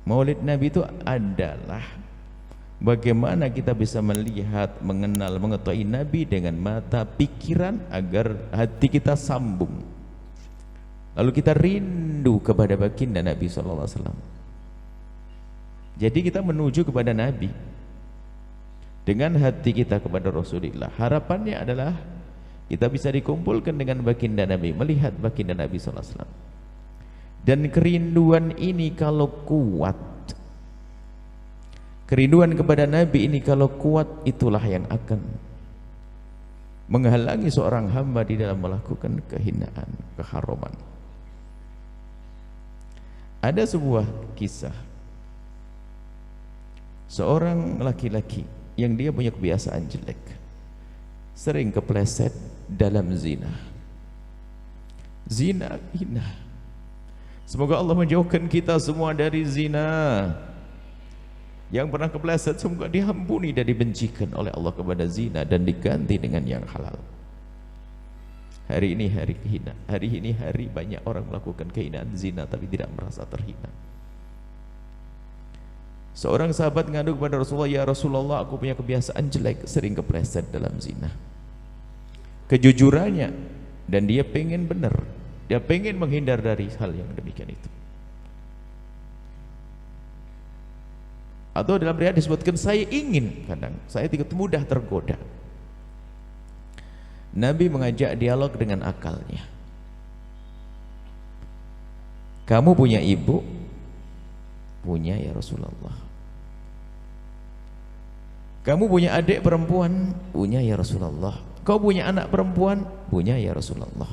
Maulid Nabi itu adalah bagaimana kita bisa melihat, mengenal, mengetahui Nabi dengan mata pikiran agar hati kita sambung. Lalu kita rindu kepada baginda Nabi SAW. Jadi kita menuju kepada Nabi dengan hati kita kepada Rasulullah. Harapannya adalah kita bisa dikumpulkan dengan baginda Nabi, melihat baginda Nabi SAW. Dan kerinduan ini kalau kuat, kerinduan kepada Nabi ini kalau kuat, itulah yang akan menghalangi seorang hamba di dalam melakukan kehinaan, keharuman. Ada sebuah kisah seorang laki-laki yang dia punya kebiasaan jelek, sering kepleset dalam zina. Zina, hina. Semoga Allah menjauhkan kita semua dari zina. Yang pernah kepleset semoga diampuni dan dibencikan oleh Allah kepada zina dan diganti dengan yang halal. Hari ini hari kehina. Hari ini hari banyak orang melakukan kehinaan zina tapi tidak merasa terhina. Seorang sahabat ngadu kepada Rasulullah, "Ya Rasulullah, aku punya kebiasaan jelek, sering kepleset dalam zina." Kejujurannya, dan dia pengen benar, dia pengen menghindar dari hal yang demikian itu. Atau dalam riwayat disebutkan, saya ingin, kadang saya tidak mudah tergoda. Nabi mengajak dialog dengan akalnya. Kamu punya ibu? Punya ya Rasulullah. Kamu punya adik perempuan? Punya ya Rasulullah. Kau punya anak perempuan? Punya ya Rasulullah.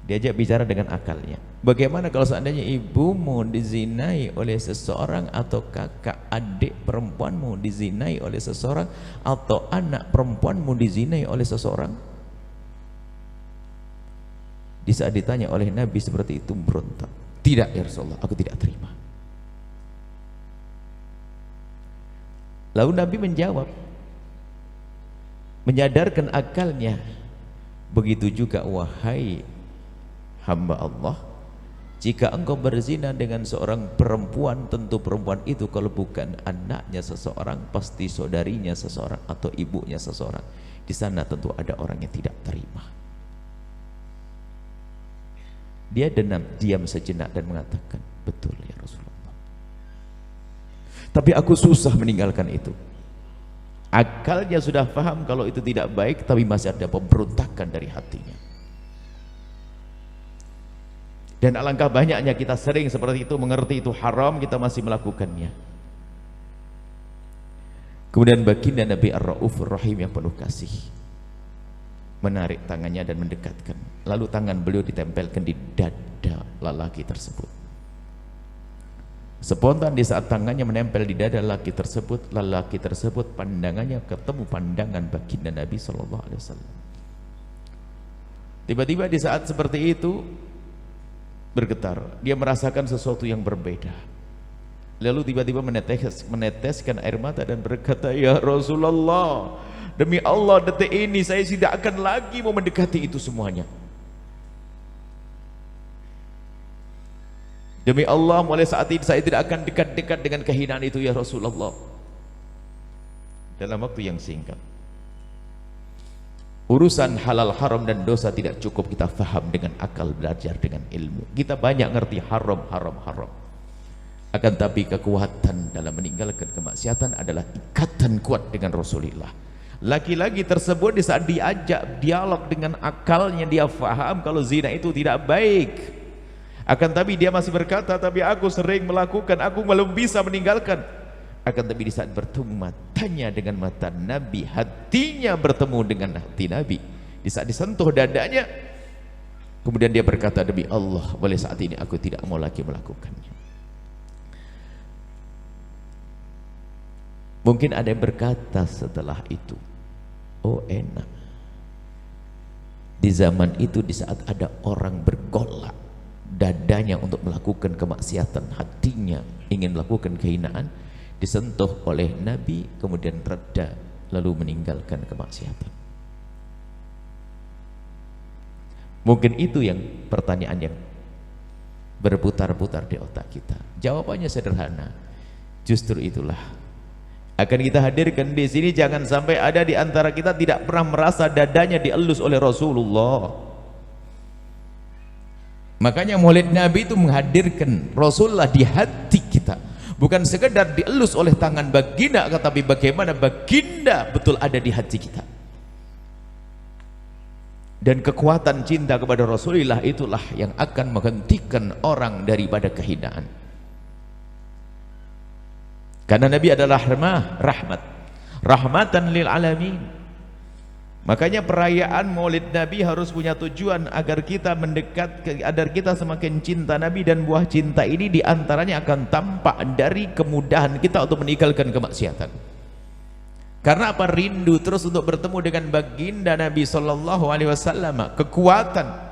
Diajak bicara dengan akalnya. Bagaimana kalau seandainya ibumu dizinai oleh seseorang, atau kakak adik perempuanmu dizinai oleh seseorang, atau anak perempuanmu dizinai oleh seseorang? Di saat ditanya oleh Nabi seperti itu, berontak. Tidak ya Rasulullah, aku tidak terima. Lalu Nabi menjawab, menyadarkan akalnya, begitu juga wahai hamba Allah, jika engkau berzina dengan seorang perempuan, tentu perempuan itu kalau bukan anaknya seseorang, pasti saudarinya seseorang atau ibunya seseorang. Di sana tentu ada orang yang tidak terima. Dia diam sejenak dan mengatakan, betul ya Rasulullah, tapi aku susah meninggalkan itu. Akalnya sudah paham kalau itu tidak baik, tapi masih ada pemberontakan dari hatinya. Dan alangkah banyaknya kita sering seperti itu, mengerti itu haram, kita masih melakukannya. Kemudian baginda Nabi Ar-Raufur Rahim yang penuh kasih menarik tangannya dan mendekatkan, lalu tangan beliau ditempelkan di dada lelaki tersebut. Spontan di saat tangannya menempel di dada lelaki tersebut pandangannya ketemu pandangan baginda Nabi SAW. Tiba-tiba di saat seperti itu bergetar, dia merasakan sesuatu yang berbeda. Lalu tiba-tiba meneteskan air mata dan berkata, ya Rasulullah, demi Allah detik ini saya tidak akan lagi mau mendekati itu semuanya. Demi Allah mulai saat ini saya tidak akan dekat-dekat dengan kehinaan itu ya Rasulullah. Dalam waktu yang singkat, urusan halal haram dan dosa tidak cukup kita faham dengan akal, belajar dengan ilmu. Kita banyak ngerti haram. Akan tapi kekuatan dalam meninggalkan kemaksiatan adalah ikatan kuat dengan Rasulullah. Laki-laki tersebut di saat diajak dialog dengan akalnya, dia faham kalau zina itu tidak baik. Akan tapi dia masih berkata, tapi aku sering melakukan, aku belum bisa meninggalkan. Akan tapi di saat bertemu matanya dengan mata Nabi, hatinya bertemu dengan hati Nabi, di saat disentuh dadanya, kemudian dia berkata, demi Allah boleh saat ini aku tidak mau lagi melakukannya. Mungkin ada yang berkata setelah itu, oh enak, di zaman itu di saat ada orang bergolak dadanya untuk melakukan kemaksiatan, hatinya ingin melakukan kehinaan, disentuh oleh Nabi kemudian reda lalu meninggalkan kemaksiatan. Mungkin itu yang pertanyaan yang berputar-putar di otak kita? Jawabannya sederhana. Justru itulah akan kita hadirkan di sini. Jangan sampai ada di antara kita tidak pernah merasa dadanya dielus oleh Rasulullah. Makanya Maulid Nabi itu menghadirkan Rasulullah di hati kita, bukan sekedar dielus oleh tangan baginda, tetapi bagaimana baginda betul ada di hati kita. Dan kekuatan cinta kepada Rasulullah itulah yang akan menghentikan orang daripada kehinaan. Karena Nabi adalah rahmat, rahmatan lil alamin. Makanya perayaan Maulid Nabi harus punya tujuan agar kita mendekat, agar kita semakin cinta Nabi, dan buah cinta ini diantaranya akan tampak dari kemudahan kita untuk meninggalkan kemaksiatan. Karena apa? Rindu terus untuk bertemu dengan baginda Nabi Sallallahu Alaihi Wasallam, kekuatan.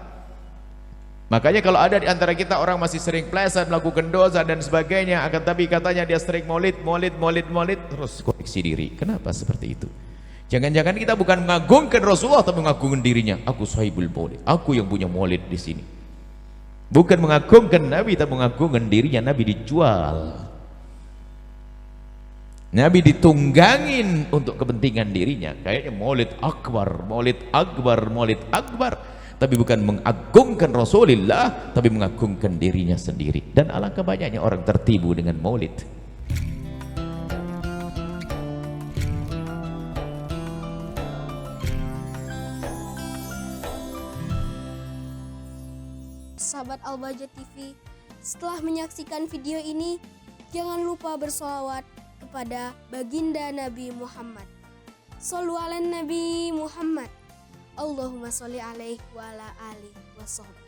Makanya kalau ada di antara kita orang masih sering pleset, melakukan dosa dan sebagainya, akan tapi katanya dia sering maulid, terus koreksi diri. Kenapa seperti itu? Jangan-jangan kita bukan mengagungkan Rasulullah, tapi mengagungkan dirinya. Aku sahibul maulid, aku yang punya maulid di sini. Bukan mengagungkan Nabi, tapi mengagungkan dirinya. Nabi dijual, Nabi ditunggangin untuk kepentingan dirinya. Kayaknya maulid akbar, maulid akbar, maulid akbar, tapi bukan mengagungkan Rasulullah, tapi mengagungkan dirinya sendiri. Dan alangkah banyaknya orang tertibu dengan maulid. Sahabat Al-Bahjah TV, setelah menyaksikan video ini, jangan lupa bersolawat kepada baginda Nabi Muhammad. Shollu ala Nabi Muhammad. Allahumma sholli alaihi wa ala alihi wa sahbihi.